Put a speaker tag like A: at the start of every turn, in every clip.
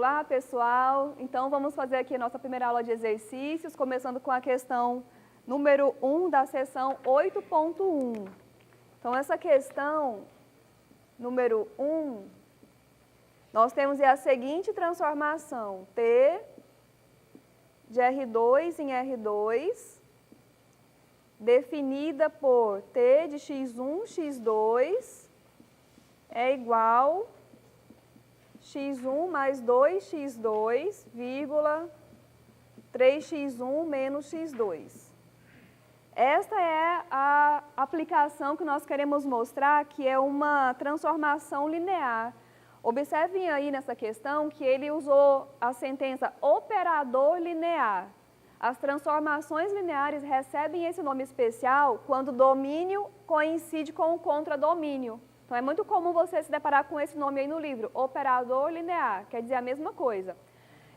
A: Olá, pessoal! Então, vamos fazer aqui a nossa primeira aula de exercícios, começando com a questão número 1 da seção 8.1. Então, essa questão número 1, nós temos a seguinte transformação: T de R2 em R2, definida por T de x1, x2, é igual x1 mais 2x2, vírgula 3x1 menos x2. Esta é a aplicação que nós queremos mostrar, que é uma transformação linear. Observem aí nessa questão que ele usou a sentença operador linear. As transformações lineares recebem esse nome especial quando o domínio coincide com o contradomínio. Então, é muito comum você se deparar com esse nome aí no livro, operador linear, quer dizer a mesma coisa.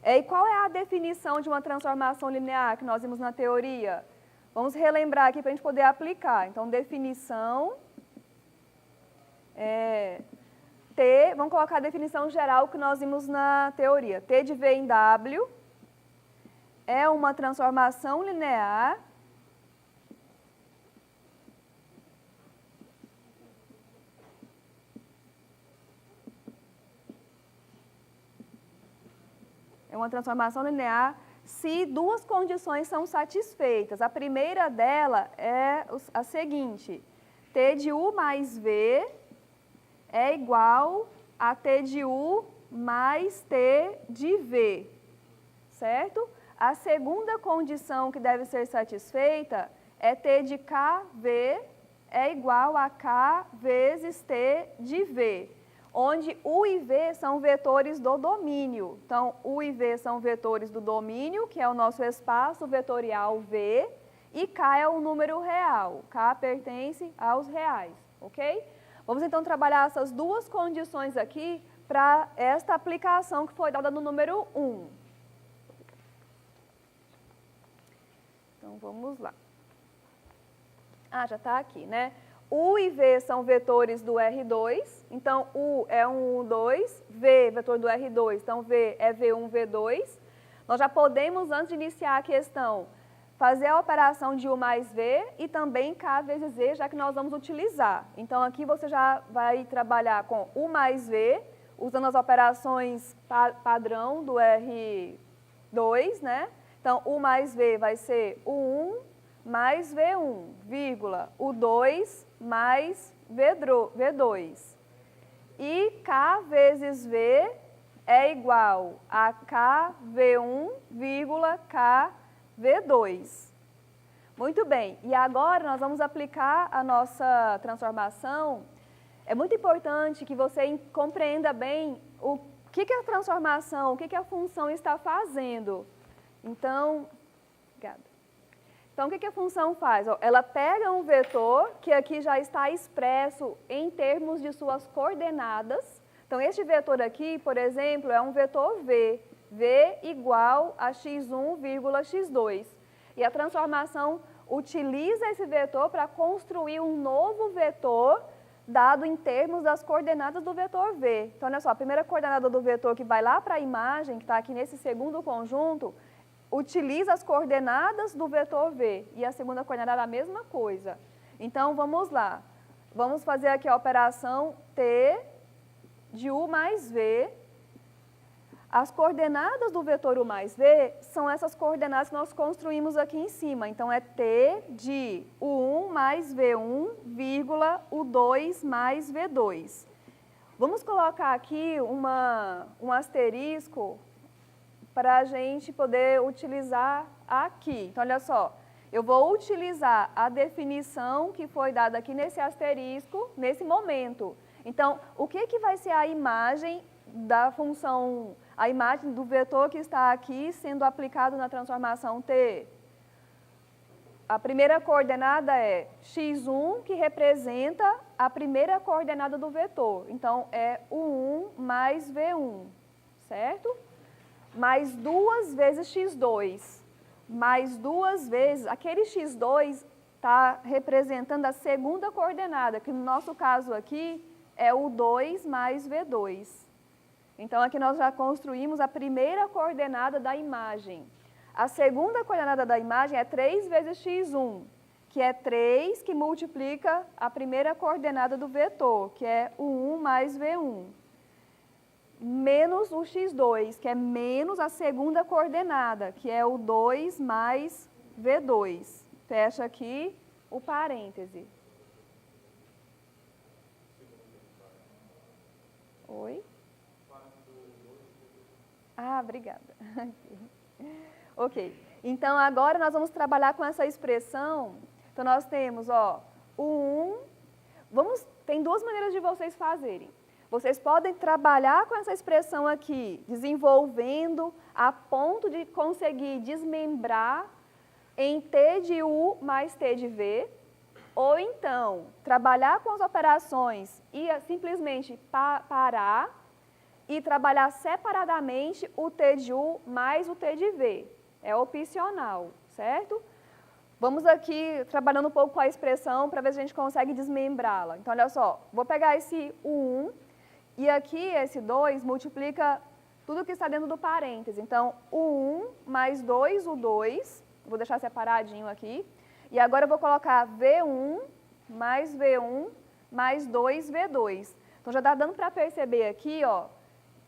A: E qual é a definição de uma transformação linear que nós vimos na teoria? Vamos relembrar aqui para a gente poder aplicar. Então, definição, vamos colocar a definição geral que nós vimos na teoria. T de V em W é uma transformação linear se duas condições são satisfeitas. A primeira dela é a seguinte: T de U mais V é igual a T de U mais T de V, certo? A segunda condição que deve ser satisfeita é T de KV é igual a K vezes T de V, onde U e V são vetores do domínio. Então, U e V são vetores do domínio, que é o nosso espaço vetorial V, e K é o número real. K pertence aos reais, ok? Vamos então trabalhar essas duas condições aqui para esta aplicação que foi dada no número 1. Então, vamos lá. Já está aqui, né? U e V são vetores do R2, então U é um U2, V, vetor do R2, então V é V1, V2. Nós já podemos, antes de iniciar a questão, fazer a operação de U mais V e também K vezes Z, já que nós vamos utilizar. Então, aqui você já vai trabalhar com U mais V, usando as operações padrão do R2, né? Então, U mais V vai ser U1 mais V1, vírgula, U2 mais V2. E K vezes V é igual a KV1, vírgula, KV2. Muito bem, e agora nós vamos aplicar a nossa transformação. É muito importante que você compreenda bem o que a transformação, o que a função está fazendo. Então, obrigada. Então, o que a função faz? Ela pega um vetor que aqui já está expresso em termos de suas coordenadas. Então, este vetor aqui, por exemplo, é um vetor V. V igual a x1, x2. E a transformação utiliza esse vetor para construir um novo vetor dado em termos das coordenadas do vetor V. Então, olha só, a primeira coordenada do vetor que vai lá para a imagem, que está aqui nesse segundo conjunto, utiliza as coordenadas do vetor V, e a segunda coordenada é a mesma coisa. Então, vamos lá. Vamos fazer aqui a operação T de U mais V. As coordenadas do vetor U mais V são essas coordenadas que nós construímos aqui em cima. Então, é T de U1 mais V1, vírgula, U2 mais V2. Vamos colocar aqui um asterisco para a gente poder utilizar aqui. Então, olha só, eu vou utilizar a definição que foi dada aqui nesse asterisco, nesse momento. Então, o que vai ser a imagem da função, a imagem do vetor que está aqui sendo aplicado na transformação T? A primeira coordenada é x1, que representa a primeira coordenada do vetor. Então, é U1 mais V1, certo? Mais duas vezes x2, mais duas vezes, aquele x2 está representando a segunda coordenada, que no nosso caso aqui é o 2 mais V2. Então, aqui nós já construímos a primeira coordenada da imagem. A segunda coordenada da imagem é 3 vezes x1, que é 3 que multiplica a primeira coordenada do vetor, que é o 1 mais v1, menos o x2, que é menos a segunda coordenada, que é o 2 mais v2. Fecha aqui o parêntese. Oi? Ah, obrigada. Ok. Então, agora nós vamos trabalhar com essa expressão. Então, nós temos, ó, o 1. Tem duas maneiras de vocês fazerem. Vocês podem trabalhar com essa expressão aqui, desenvolvendo a ponto de conseguir desmembrar em t de u mais t de v, ou então trabalhar com as operações e simplesmente parar e trabalhar separadamente o t de u mais o t de v. É opcional, certo? Vamos aqui trabalhando um pouco com a expressão para ver se a gente consegue desmembrá-la. Então, olha só, vou pegar esse 1 e aqui esse 2 multiplica tudo que está dentro do parêntese. Então, o 1 mais 2, o 2, vou deixar separadinho aqui. E agora eu vou colocar V1 mais V1 mais 2V2. Então, já está dando para perceber aqui, ó,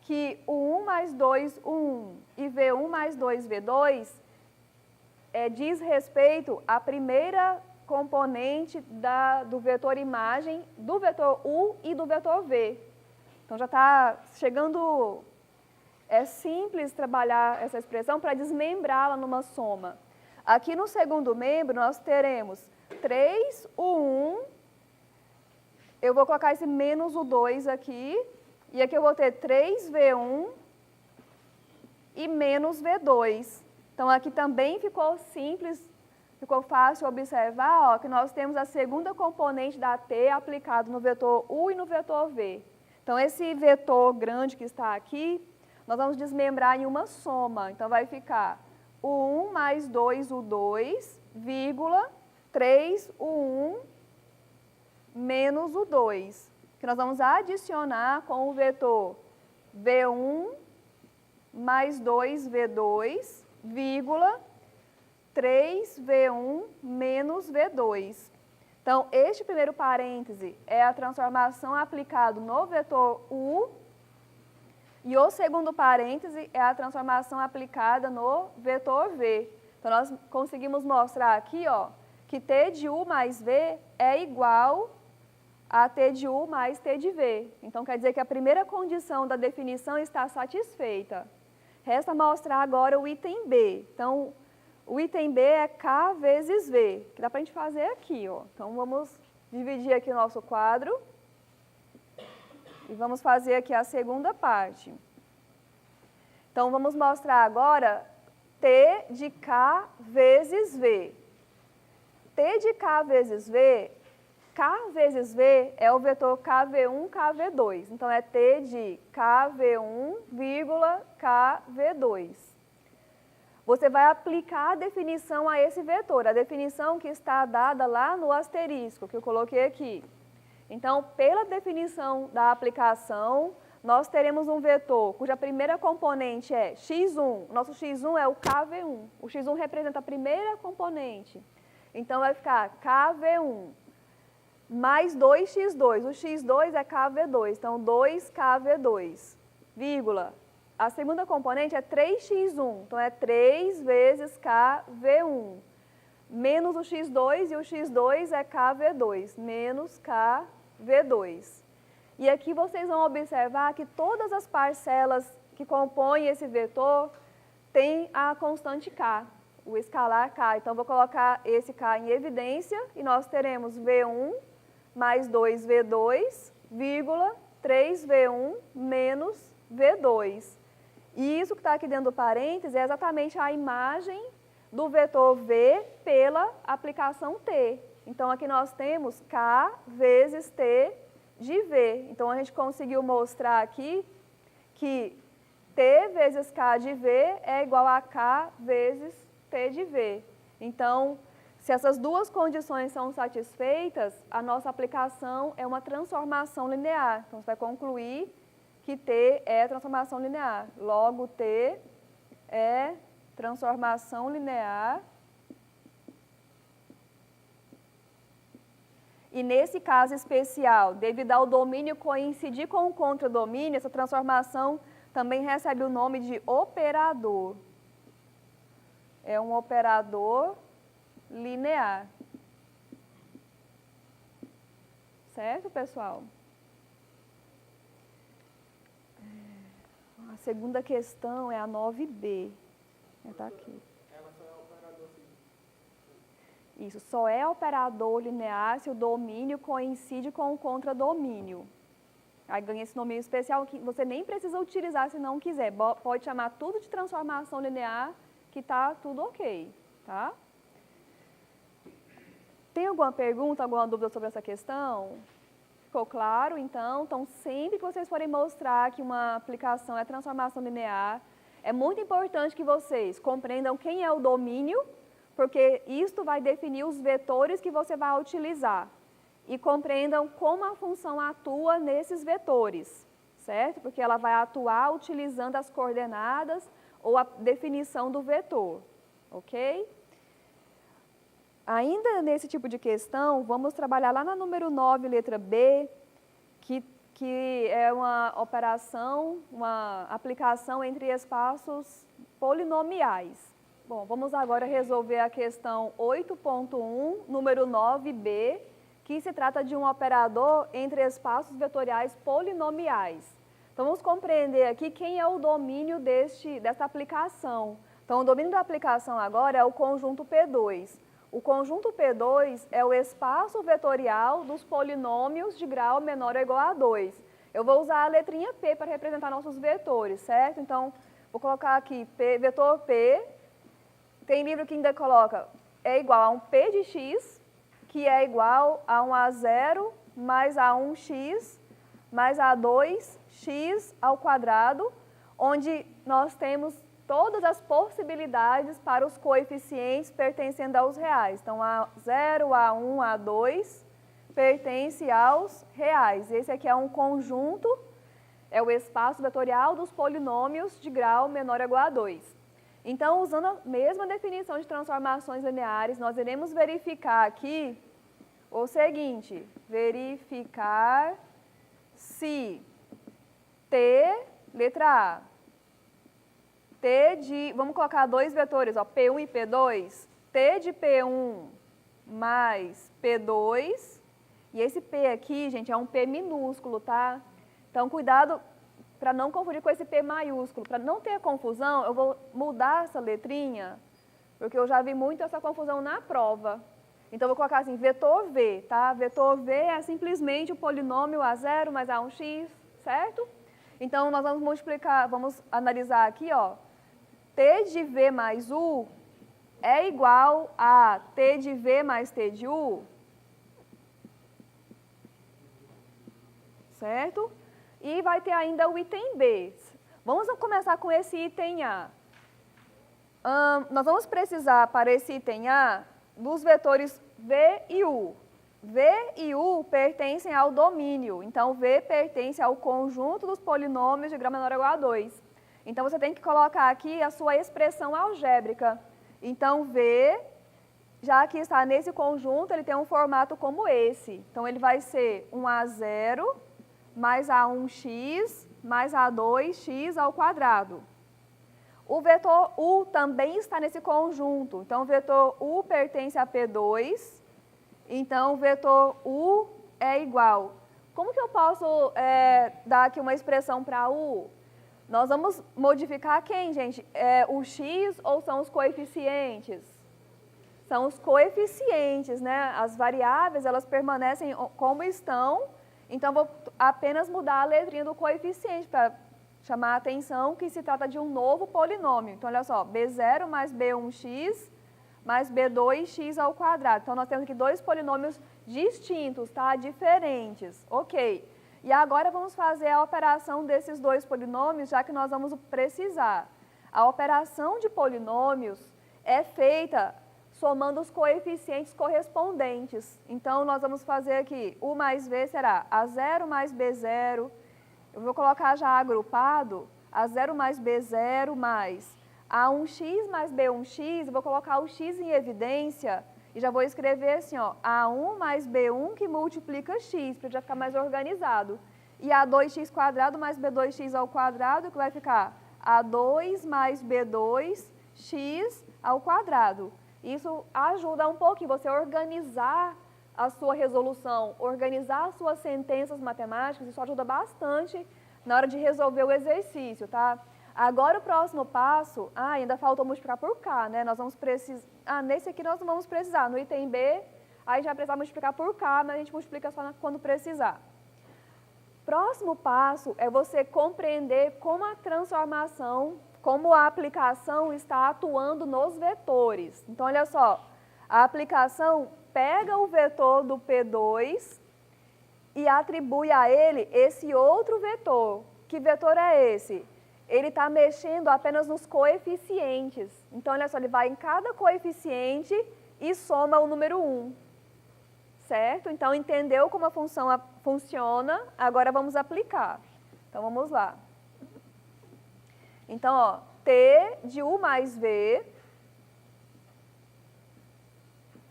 A: que o 1 mais 2, o 1 e V1 mais 2V2 diz respeito à primeira componente do vetor imagem, do vetor U e do vetor V. Então, já está chegando... É simples trabalhar essa expressão para desmembrá-la numa soma. Aqui no segundo membro, nós teremos 3, o 1, eu vou colocar esse menos o 2 aqui, e aqui eu vou ter 3V1 e menos V2. Então, aqui também ficou simples, ficou fácil observar, ó, que nós temos a segunda componente da T aplicado no vetor U e no vetor V. Então, esse vetor grande que está aqui, nós vamos desmembrar em uma soma. Então, vai ficar o 1 mais 2, o 2, vírgula, 3, o 1, menos o 2. Que nós vamos adicionar com o vetor V1 mais 2V2, vírgula, 3V1 menos V2. Então, este primeiro parêntese é a transformação aplicada no vetor U, e o segundo parêntese é a transformação aplicada no vetor V. Então, nós conseguimos mostrar aqui, ó, que T de U mais V é igual a T de U mais T de V. Então, quer dizer que a primeira condição da definição está satisfeita. Resta mostrar agora o item B. Então, o item B é K vezes V, que dá para a gente fazer aqui, ó. Então, vamos dividir aqui o nosso quadro. E vamos fazer aqui a segunda parte. Então, vamos mostrar agora T de K vezes V. T de K vezes V, K vezes V é o vetor KV1, KV2. Então, é T de KV1, vírgula, KV2. Você vai aplicar a definição a esse vetor, a definição que está dada lá no asterisco, que eu coloquei aqui. Então, pela definição da aplicação, nós teremos um vetor cuja primeira componente é x1. O nosso x1 é o KV1. O x1 representa a primeira componente. Então, vai ficar KV1 mais 2x2. O x2 é KV2. Então, 2KV2, vírgula. A segunda componente é 3x1. Então, é 3 vezes KV1. Menos o x2, e o x2 é KV2, menos KV2. E aqui vocês vão observar que todas as parcelas que compõem esse vetor têm a constante K, o escalar K. Então, vou colocar esse K em evidência e nós teremos V1 mais 2V2, vírgula, 3V1 menos V2. E isso que está aqui dentro do parêntese é exatamente a imagem do vetor V pela aplicação T. Então, aqui nós temos K vezes T de V. Então, a gente conseguiu mostrar aqui que T vezes K de V é igual a K vezes T de V. Então, se essas duas condições são satisfeitas, a nossa aplicação é uma transformação linear. Então, você vai concluir que T é transformação linear. Logo, T é transformação linear. E nesse caso especial, devido ao domínio coincidir com o contradomínio, essa transformação também recebe o nome de operador. É um operador linear. Certo, pessoal? A segunda questão é a 9b. Está aqui.
B: Ela só é operador sim.
A: Isso, só é operador linear se o domínio coincide com o contradomínio. Aí ganha esse nome especial que você nem precisa utilizar se não quiser. Pode chamar tudo de transformação linear, que está tudo ok, tá? Tem alguma pergunta, alguma dúvida sobre essa questão? Ficou claro, então? Então, sempre que vocês forem mostrar que uma aplicação é transformação linear, é muito importante que vocês compreendam quem é o domínio, porque isto vai definir os vetores que você vai utilizar. E compreendam como a função atua nesses vetores, certo? Porque ela vai atuar utilizando as coordenadas ou a definição do vetor, ok? Ainda nesse tipo de questão, vamos trabalhar lá na número 9, letra B, que é uma operação, uma aplicação entre espaços polinomiais. Bom, vamos agora resolver a questão 8.1, número 9b, que se trata de um operador entre espaços vetoriais polinomiais. Então, vamos compreender aqui quem é o domínio dessa aplicação. Então, o domínio da aplicação agora é o conjunto P2. O conjunto P2 é o espaço vetorial dos polinômios de grau menor ou igual a 2. Eu vou usar a letrinha P para representar nossos vetores, certo? Então, vou colocar aqui vetor P. Tem livro que ainda coloca é igual a um P de x, que é igual a um A0 mais A1x mais A2x ao quadrado, onde nós temos todas as possibilidades para os coeficientes pertencendo aos reais. Então, A0, A1, A2 pertence aos reais. Esse aqui é um conjunto, é o espaço vetorial dos polinômios de grau menor ou igual a 2. Então, usando a mesma definição de transformações lineares, nós iremos verificar aqui o seguinte, verificar se T, letra A, vamos colocar dois vetores, ó, P1 e P2, T de P1 mais P2, e esse P aqui, gente, é um P minúsculo, tá? Então, cuidado para não confundir com esse P maiúsculo. Para não ter confusão, eu vou mudar essa letrinha, porque eu já vi muito essa confusão na prova. Então, eu vou colocar assim, vetor V, tá? Vetor V é simplesmente o polinômio A0 mais A1x, certo? Então, nós vamos multiplicar, vamos analisar aqui, ó. T de V mais U é igual a T de V mais T de U, certo? E vai ter ainda o item B. Vamos começar com esse item A. Nós vamos precisar, para esse item A, dos vetores V e U. V e U pertencem ao domínio, então V pertence ao conjunto dos polinômios de grau menor ou igual a 2. Então, você tem que colocar aqui a sua expressão algébrica. Então, V, já que está nesse conjunto, ele tem um formato como esse. Então, ele vai ser um A0 mais A1x mais A2x ao quadrado. O vetor U também está nesse conjunto. Então, o vetor U pertence a P2. Então, o vetor U é igual. Como que eu posso dar aqui uma expressão para U? Nós vamos modificar quem, gente? O x ou são os coeficientes? São os coeficientes, né? As variáveis, elas permanecem como estão. Então, vou apenas mudar a letrinha do coeficiente para chamar a atenção que se trata de um novo polinômio. Então, olha só, B0 mais B1x mais B2x ao quadrado. Então, nós temos aqui dois polinômios distintos, tá? Diferentes. Ok. E agora vamos fazer a operação desses dois polinômios, já que nós vamos precisar. A operação de polinômios é feita somando os coeficientes correspondentes. Então, nós vamos fazer aqui, U mais V será A0 mais B0, eu vou colocar já agrupado A0 mais B0 mais A1x mais B1x, eu vou colocar o x em evidência e já vou escrever assim, ó, A1 mais B1 que multiplica x, para já ficar mais organizado. E A2x quadrado mais B2x ao quadrado, que vai ficar A2 mais B2x ao quadrado. Isso ajuda um pouquinho você organizar a sua resolução, organizar as suas sentenças matemáticas, isso ajuda bastante na hora de resolver o exercício, tá? Agora o próximo passo, ainda faltou multiplicar por K, né? Nós vamos precisar, nesse aqui nós não vamos precisar, no item B, a gente vai precisar multiplicar por K, mas a gente multiplica só quando precisar. Próximo passo é você compreender como a transformação, como a aplicação está atuando nos vetores. Então, olha só, a aplicação pega o vetor do P2 e atribui a ele esse outro vetor. Que vetor é esse? Ele está mexendo apenas nos coeficientes. Então, olha só, ele vai em cada coeficiente e soma o número 1. Certo? Então, entendeu como a função funciona? Agora vamos aplicar. Então, vamos lá. Então, ó, T de U mais V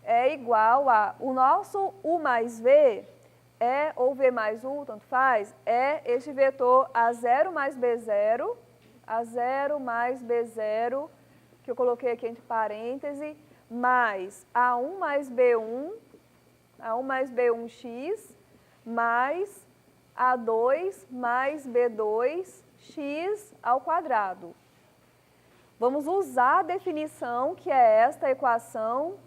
A: é igual a... O nosso U mais V ou V mais U, tanto faz, é este vetor A0 mais B0, A0 mais B0, que eu coloquei aqui entre parênteses, mais A1 mais B1, A1 mais B1x, mais A2 mais B2x ao quadrado. Vamos usar a definição, que é esta equação,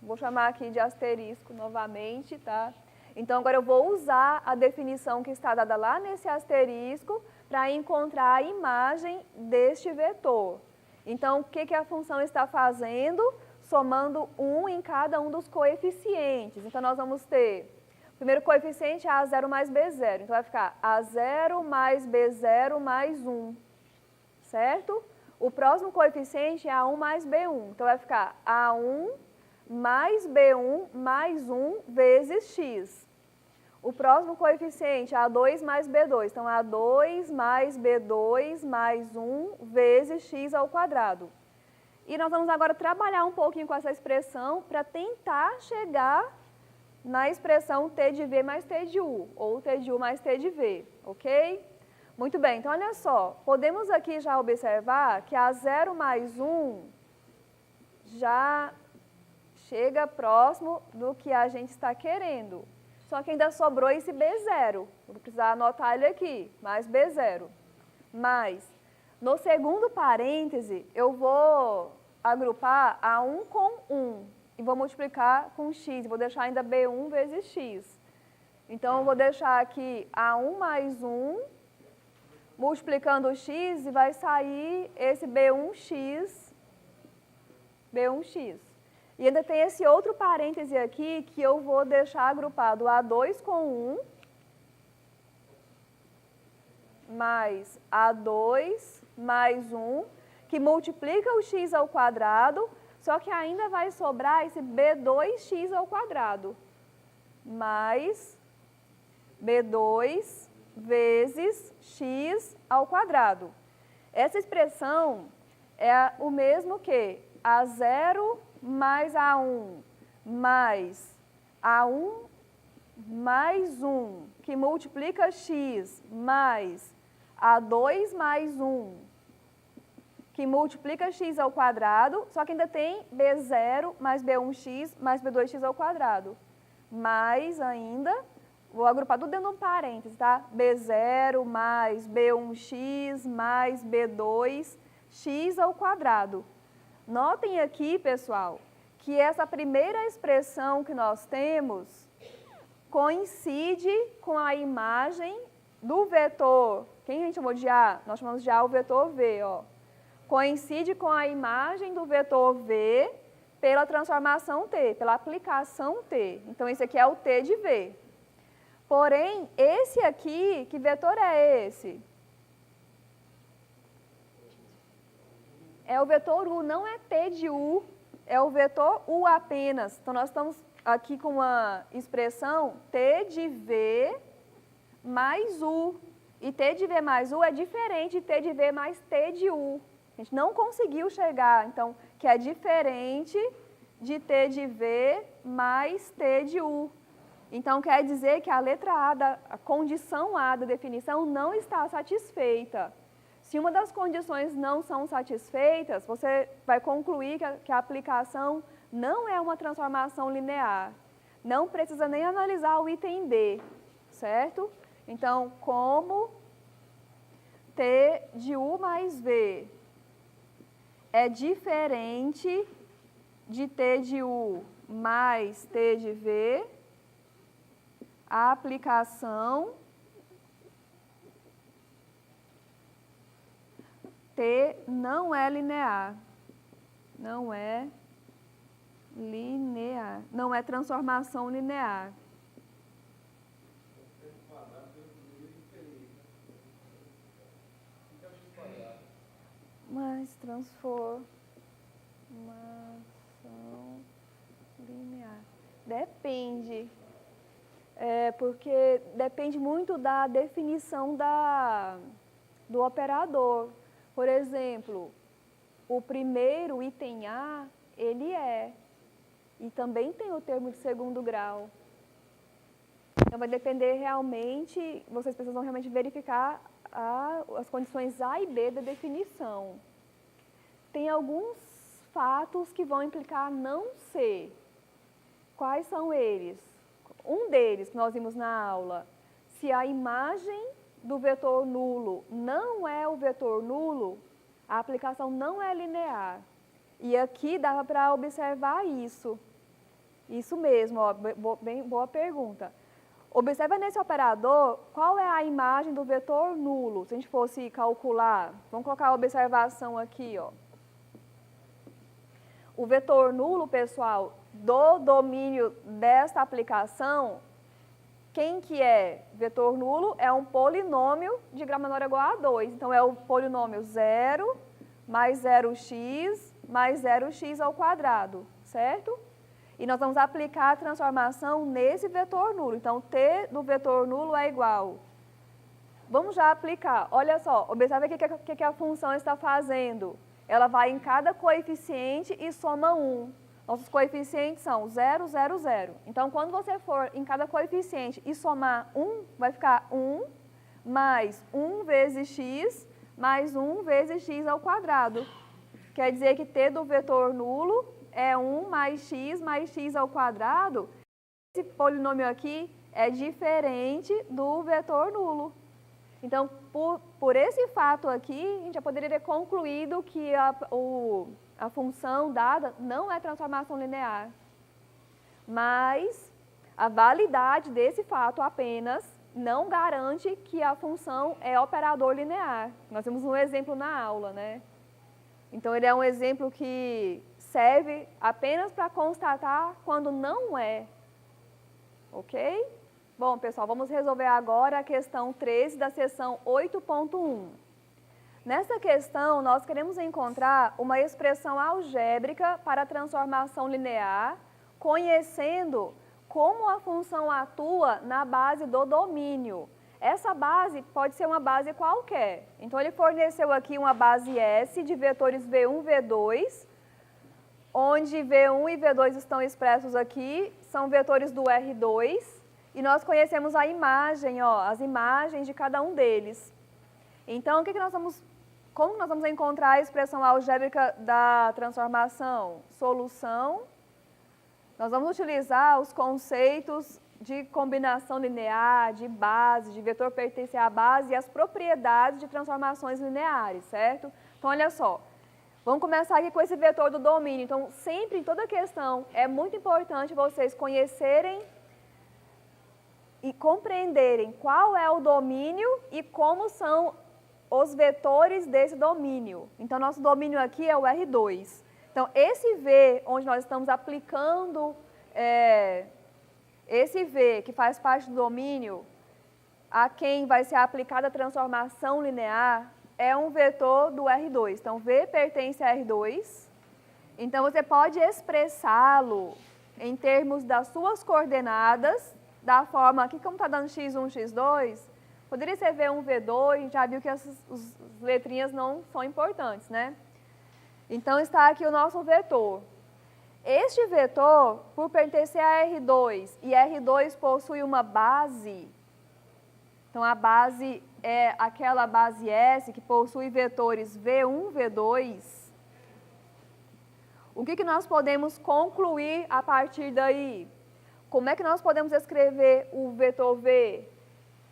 A: vou chamar aqui de asterisco novamente, tá? Então, agora eu vou usar a definição que está dada lá nesse asterisco para encontrar a imagem deste vetor. Então, o que a função está fazendo? Somando 1 em cada um dos coeficientes. Então, nós vamos ter, o primeiro coeficiente é A0 mais B0. Então, vai ficar A0 mais B0 mais 1, certo? O próximo coeficiente é A1 mais B1. Então, vai ficar A1 mais B1 mais 1 vezes x. O próximo coeficiente é A2 mais B2. Então, A2 mais B2 mais 1 vezes x ao quadrado. E nós vamos agora trabalhar um pouquinho com essa expressão para tentar chegar na expressão T de V mais T de U, ou T de U mais T de V, ok? Muito bem, então olha só, podemos aqui já observar que A0 mais 1 já chega próximo do que a gente está querendo. Só que ainda sobrou esse B0, vou precisar anotar ele aqui, mais B0. Mas, no segundo parêntese, eu vou agrupar A1 com 1 e vou multiplicar com x, vou deixar ainda B1 vezes x. Então, eu vou deixar aqui A1 mais 1, multiplicando o x, e vai sair esse B1x. E ainda tem esse outro parêntese aqui que eu vou deixar agrupado A2 com 1, mais A2 mais 1, que multiplica o x ao quadrado, só que ainda vai sobrar esse B2x ao quadrado, mais B2 vezes x ao quadrado. Essa expressão é o mesmo que A0 mais A1 mais A1 mais 1, que multiplica x, mais A2 mais 1, que multiplica x ao quadrado, só que ainda tem B0 mais B1x mais B2x ao quadrado. Mais ainda, vou agrupar tudo dentro de um parênteses, tá? B0 mais B1x mais B2x ao quadrado. Notem aqui, pessoal, que essa primeira expressão que nós temos coincide com a imagem do vetor. Quem a gente chamou de A? Nós chamamos de A o vetor V, ó. Coincide com a imagem do vetor V pela transformação T, pela aplicação T. Então, esse aqui é o T de V. Porém, esse aqui, que vetor é esse? É o vetor U, não é T de U, é o vetor U apenas. Então, nós estamos aqui com uma expressão T de V mais U. E T de V mais U é diferente de T de V mais T de U. A gente não conseguiu chegar, então, que é diferente de T de V mais T de U. Então, quer dizer que a letra A, a condição A da definição não está satisfeita. Se uma das condições não são satisfeitas, você vai concluir que a aplicação não é uma transformação linear. Não precisa nem analisar o item D, certo? Então, como T de U mais V é diferente de T de U mais T de V, a aplicação T não é linear. Não é linear. Não é transformação linear. Mas transformação linear. Depende. Porque depende muito da definição do operador. Por exemplo, o primeiro item A, ele é. E também tem o termo de segundo grau. Então, vai depender realmente, vocês precisam realmente verificar as condições A e B da definição. Tem alguns fatos que vão implicar não ser. Quais são eles? Um deles que nós vimos na aula, se a imagem do vetor nulo não é o vetor nulo, a aplicação não é linear. E aqui dava para observar isso. Isso mesmo, ó, bem boa pergunta. Observa nesse operador qual é a imagem do vetor nulo. Se a gente fosse calcular, vamos colocar a observação aqui, ó. O vetor nulo, pessoal, do domínio desta aplicação, quem que é vetor nulo? É um polinômio de grau menor ou igual a 2. Então, é o polinômio 0 mais 0x mais 0x ao quadrado, certo? E nós vamos aplicar a transformação nesse vetor nulo. Então, T do vetor nulo é igual. Vamos já aplicar. Olha só, observe o que a função está fazendo. Ela vai em cada coeficiente e soma 1. Nossos coeficientes são 0, 0, 0. Então, quando você for em cada coeficiente e somar 1, vai ficar 1 mais 1 vezes x mais 1 vezes x ao quadrado. Quer dizer que T do vetor nulo é 1 mais x ao quadrado. Esse polinômio aqui é diferente do vetor nulo. Então, por esse fato aqui, a gente já poderia ter concluído que a função dada não é transformação linear. Mas a validade desse fato apenas não garante que a função é operador linear. Nós temos um exemplo na aula, né? Então, ele é um exemplo que serve apenas para constatar quando não é. Ok? Bom, pessoal, vamos resolver agora a questão 13 da seção 8.1. Nessa questão, nós queremos encontrar uma expressão algébrica para a transformação linear, conhecendo como a função atua na base do domínio. Essa base pode ser uma base qualquer. Então, ele forneceu aqui uma base S de vetores V1, V2, onde V1 e V2 estão expressos aqui, são vetores do R2, e nós conhecemos a imagem, ó, as imagens de cada um deles. Então, como nós vamos encontrar a expressão algébrica da transformação? Solução. Nós vamos utilizar os conceitos de combinação linear, de base, de vetor pertencer à base e as propriedades de transformações lineares, certo? Então, olha só. Vamos começar aqui com esse vetor do domínio. Então, sempre em toda questão, é muito importante vocês conhecerem e compreenderem qual é o domínio e como são os vetores desse domínio. Então, nosso domínio aqui é o R2. Então, esse V, onde nós estamos aplicando, esse V que faz parte do domínio, a quem vai ser aplicada a transformação linear, é um vetor do R2. Então, V pertence a R2. Então, você pode expressá-lo em termos das suas coordenadas, da forma aqui, como está dando x1, x2, Poderia ser V1, V2, a gente já viu que as letrinhas não são importantes, né? Então, está aqui o nosso vetor. Este vetor, por pertencer a R2, e R2 possui uma base, então a base é aquela base S que possui vetores V1, V2, o que nós podemos concluir a partir daí? Como é que nós podemos escrever o vetor V?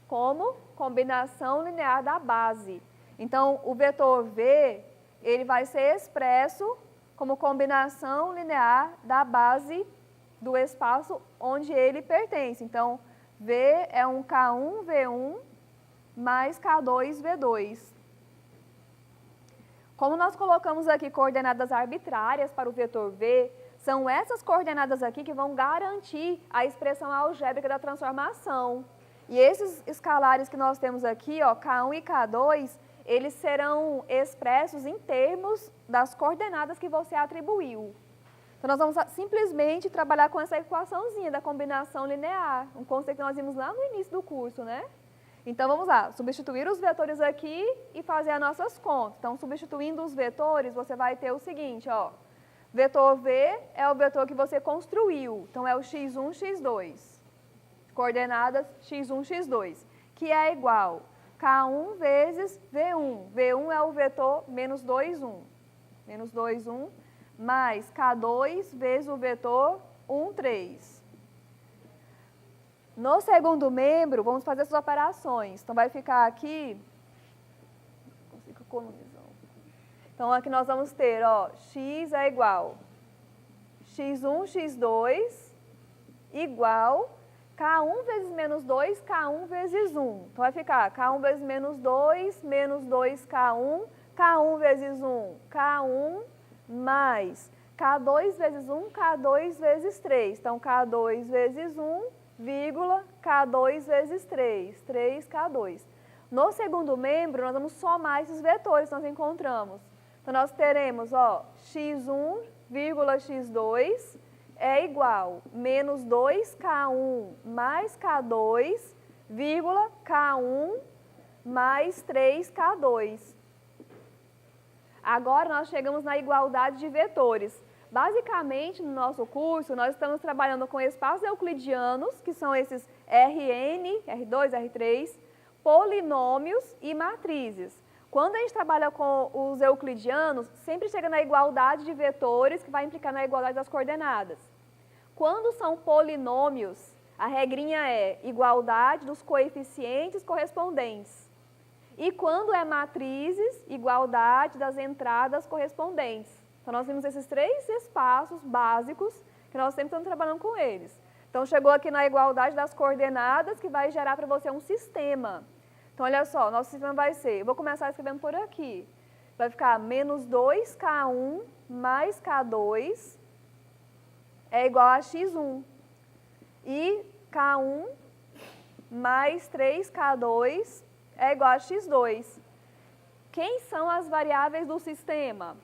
A: Como combinação linear da base. Então, o vetor V, ele vai ser expresso como combinação linear da base do espaço onde ele pertence. Então, V é um K1, V1 mais K2, V2. Como nós colocamos aqui coordenadas arbitrárias para o vetor V, são essas coordenadas aqui que vão garantir a expressão algébrica da transformação. E esses escalares que nós temos aqui, ó, K1 e K2, eles serão expressos em termos das coordenadas que você atribuiu. Então, nós vamos simplesmente trabalhar com essa equaçãozinha da combinação linear, um conceito que nós vimos lá no início do curso, né? Então, vamos lá, substituir os vetores aqui e fazer as nossas contas. Então, substituindo os vetores, você vai ter o seguinte, ó. Vetor V é o vetor que você construiu, então é o x1, x2. Coordenadas x1, x2, que é igual K1 vezes V1. V1 é o vetor menos 2, 1. Menos 2, 1, mais K2 vezes o vetor 1, 3. No segundo membro, vamos fazer essas operações. Então, vai ficar aqui... Não consigo economizar. Então, aqui nós vamos ter, ó, x é igual x1, x2, igual K1 vezes menos 2, K1 vezes 1. Então, vai ficar K1 vezes menos 2, menos 2, K1, K1 vezes 1, K1, mais K2 vezes 1, K2 vezes 3. Então, K2 vezes 1, vírgula, K2 vezes 3, 3K2. No segundo membro, nós vamos somar esses vetores que nós encontramos. Então, nós teremos, ó, x1, vírgula, x2 é igual menos 2K1 mais K2, vírgula, K1 mais 3K2. Agora, nós chegamos na igualdade de vetores. Basicamente, no nosso curso, nós estamos trabalhando com espaços euclidianos, que são esses Rn, R2, R3, polinômios e matrizes. Quando a gente trabalha com os euclidianos, sempre chega na igualdade de vetores, que vai implicar na igualdade das coordenadas. Quando são polinômios, a regrinha é igualdade dos coeficientes correspondentes. E quando é matrizes, igualdade das entradas correspondentes. Então, nós temos esses três espaços básicos que nós sempre estamos trabalhando com eles. Então, chegou aqui na igualdade das coordenadas, que vai gerar para você um sistema. Então, olha só, nosso sistema vai ser, eu vou começar escrevendo por aqui. Vai ficar menos 2K1 mais K2 é igual a x1. E K1 mais 3K2 é igual a x2. Quem são as variáveis do sistema?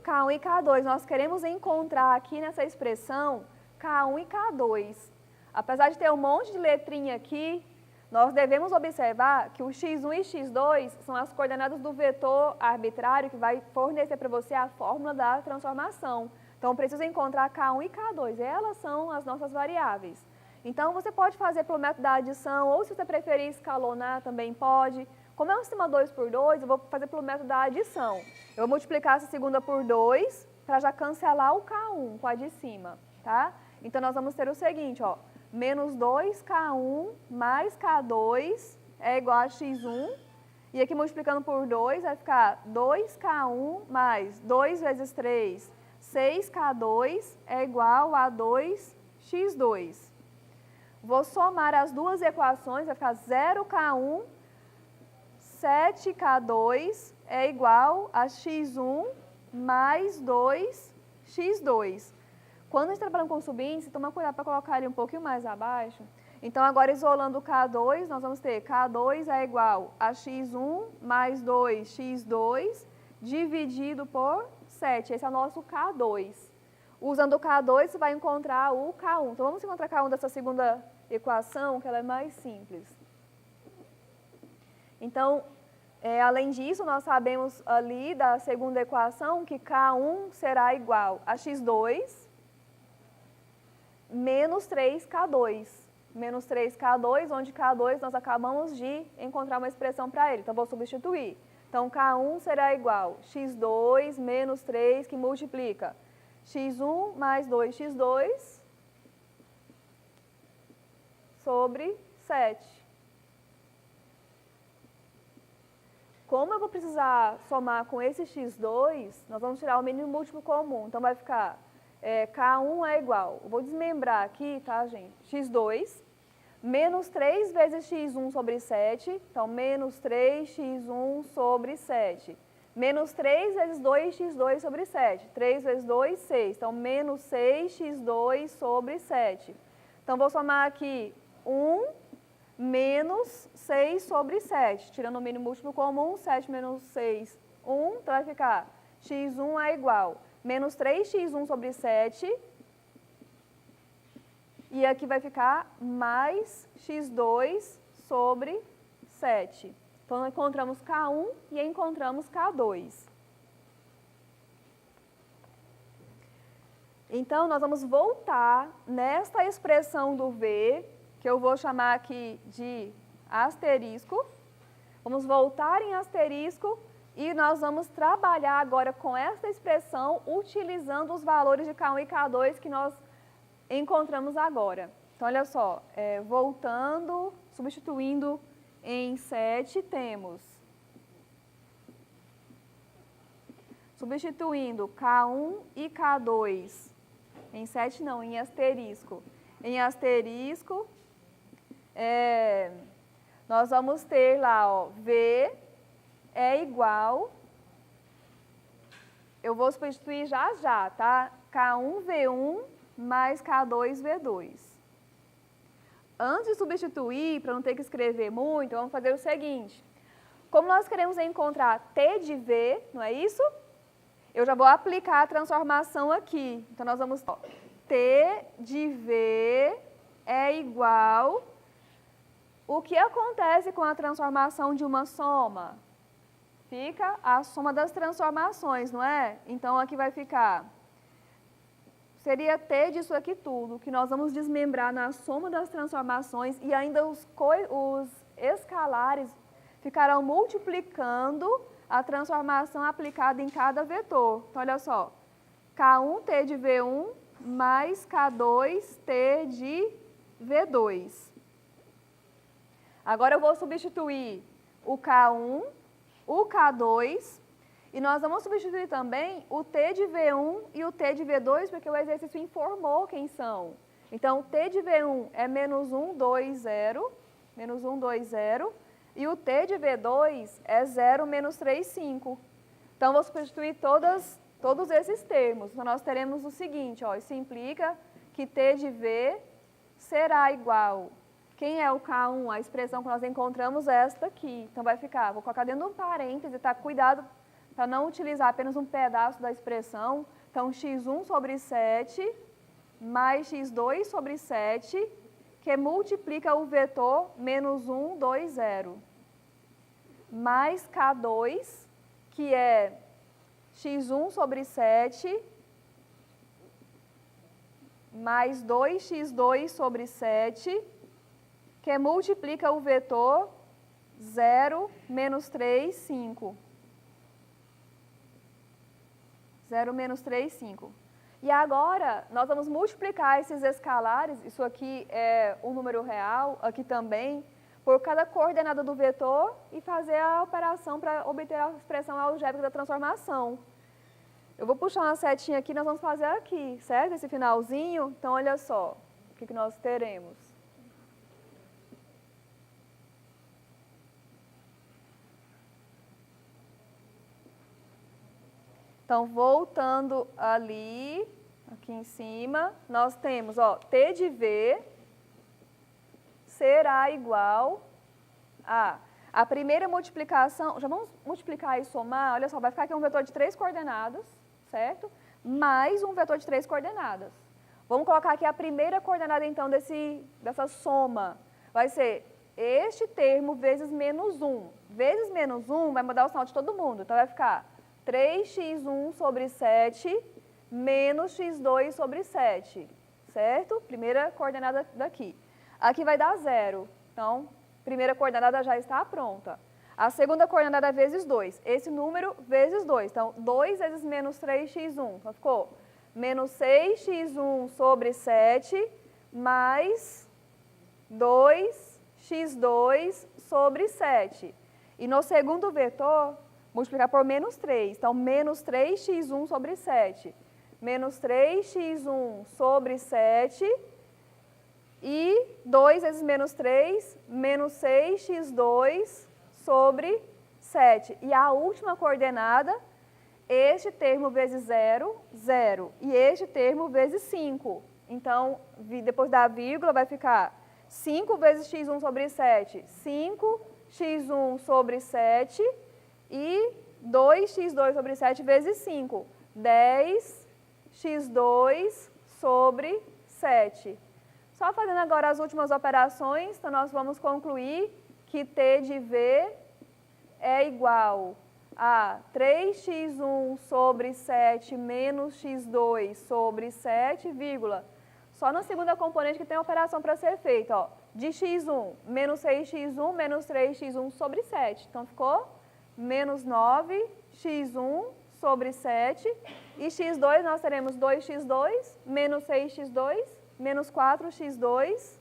A: K1 e K2. Nós queremos encontrar aqui nessa expressão K1 e K2. Apesar de ter um monte de letrinha aqui, nós devemos observar que o x1 e x2 são as coordenadas do vetor arbitrário que vai fornecer para você a fórmula da transformação. Então, eu preciso encontrar K1 e K2. Elas são as nossas variáveis. Então, você pode fazer pelo método da adição, ou se você preferir escalonar, também pode. Como é um sistema 2 por 2, eu vou fazer pelo método da adição. Eu vou multiplicar essa segunda por 2 para já cancelar o K1 com a de cima, tá? Então, nós vamos ter o seguinte, ó, menos 2K1 mais K2 é igual a x1. E aqui multiplicando por 2 vai ficar 2K1 mais 2 vezes 3, 6K2 é igual a 2x2. Vou somar as duas equações, vai ficar 0K1, 7K2 é igual a x1 mais 2x2. Quando a gente trabalha com subíndice, toma cuidado para colocar ele um pouquinho mais abaixo. Então, agora isolando o K2, nós vamos ter K2 é igual a x1 mais 2x2 dividido por 7. Esse é o nosso K2. Usando o K2, você vai encontrar o K1. Então, vamos encontrar K1 dessa segunda equação que ela é mais simples. Então, além disso, nós sabemos ali da segunda equação que K1 será igual a x2 menos 3K2. Menos 3K2, onde K2 nós acabamos de encontrar uma expressão para ele. Então, vou substituir. Então, K1 será igual a x2 menos 3, que multiplica x1 mais 2x2 sobre 7. Como eu vou precisar somar com esse x2, nós vamos tirar o mínimo múltiplo comum. Então, vai ficar K1 é igual, eu vou desmembrar aqui, tá, gente? x2 menos 3 vezes x1 sobre 7, então menos 3x1 sobre 7. Menos 3 vezes 2x2 sobre 7. 3 vezes 2, 6. Então, menos 6x2 sobre 7. Então, vou somar aqui 1 menos 6 sobre 7. Tirando o mínimo múltiplo comum, 7 menos 6, 1. Então, vai ficar x1 é igual a menos 3x1 sobre 7. E aqui vai ficar mais x2 sobre 7. Então, encontramos K1 e encontramos K2. Então, nós vamos voltar nesta expressão do V, que eu vou chamar aqui de asterisco. Vamos voltar em asterisco e nós vamos trabalhar agora com esta expressão, utilizando os valores de K1 e K2 que nós encontramos agora. Então, olha só, voltando, substituindo em 7, temos, substituindo K1 e K2, em 7 não, em asterisco. Em asterisco, nós vamos ter lá, ó, V é igual, eu vou substituir já, tá? K1V1 mais K2V2. Antes de substituir, para não ter que escrever muito, vamos fazer o seguinte. Como nós queremos encontrar T de V, não é isso? Eu já vou aplicar a transformação aqui. Então, nós vamos... T de V é igual... O que acontece com a transformação de uma soma? Fica a soma das transformações, não é? Então, aqui vai ficar... Seria T disso aqui tudo, que nós vamos desmembrar na soma das transformações e ainda os escalares ficarão multiplicando a transformação aplicada em cada vetor. Então, olha só, K1T de V1 mais K2T de V2. Agora eu vou substituir o K1, o K2, e nós vamos substituir também o T de V1 e o T de V2, porque o exercício informou quem são. Então, T de V1 é menos 1, 2, 0, menos 1, 2, 0, e o T de V2 é 0, menos 3, 5. Então, vou substituir todos esses termos. Então, nós teremos o seguinte, ó, isso implica que T de V será igual... Quem é o K1? A expressão que nós encontramos é esta aqui. Então, vai ficar, vou colocar dentro de um parêntese, tá? Cuidado para não utilizar apenas um pedaço da expressão. Então, x1 sobre 7 mais x2 sobre 7, que multiplica o vetor menos 1, 2, 0. Mais K2, que é x1 sobre 7 mais 2x2 sobre 7, que multiplica o vetor 0, menos 3, 5. 0, menos 3, 5. E agora, nós vamos multiplicar esses escalares, isso aqui é um número real, aqui também, por cada coordenada do vetor e fazer a operação para obter a expressão algébrica da transformação. Eu vou puxar uma setinha aqui, nós vamos fazer aqui, certo? Esse finalzinho. Então, olha só o que nós teremos. Então, voltando ali, aqui em cima, nós temos, ó, T de V será igual a primeira multiplicação, já vamos multiplicar e somar, olha só, vai ficar aqui um vetor de 3 coordenadas, certo? Mais um vetor de 3 coordenadas. Vamos colocar aqui a primeira coordenada, então, dessa soma. Vai ser este termo vezes menos 1. Vezes menos 1 vai mudar o sinal de todo mundo. Então, vai ficar 3x1 sobre 7 menos x2 sobre 7. Certo? Primeira coordenada daqui. Aqui vai dar 0. Então, primeira coordenada já está pronta. A segunda coordenada é vezes 2. Esse número vezes 2. Então, 2 vezes menos 3x1. Então, ficou menos 6x1 sobre 7 mais 2x2 sobre 7. E no segundo vetor, multiplicar por menos 3. Então, menos 3x1 sobre 7. Menos 3x1 sobre 7. E 2 vezes menos 3, menos 6x2 sobre 7. E a última coordenada, este termo vezes 0, 0. E este termo vezes 5. Então, depois da vírgula, vai ficar 5 vezes x1 sobre 7, 5x1 sobre 7. E 2x2 sobre 7 vezes 5, 10x2 sobre 7. Só fazendo agora as últimas operações, então nós vamos concluir que T de V é igual a 3x1 sobre 7 menos x2 sobre 7, vírgula. Só na segunda componente que tem a operação para ser feita, ó, de x1, menos 6x1 menos 3x1 sobre 7. Então, ficou menos 9x1 sobre 7. E x2 nós teremos 2x2 menos 6x2 menos 4x2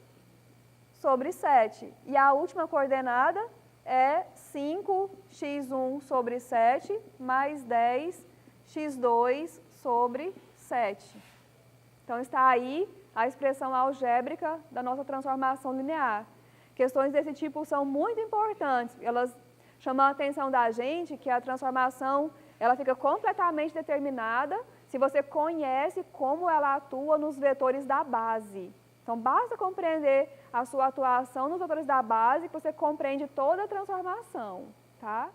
A: sobre 7. E a última coordenada é 5x1 sobre 7 mais 10x2 sobre 7. Então, está aí a expressão algébrica da nossa transformação linear. Questões desse tipo são muito importantes. Elas chamam a atenção da gente que a transformação ela fica completamente determinada se você conhece como ela atua nos vetores da base. Então, basta compreender a sua atuação nos vetores da base que você compreende toda a transformação, tá?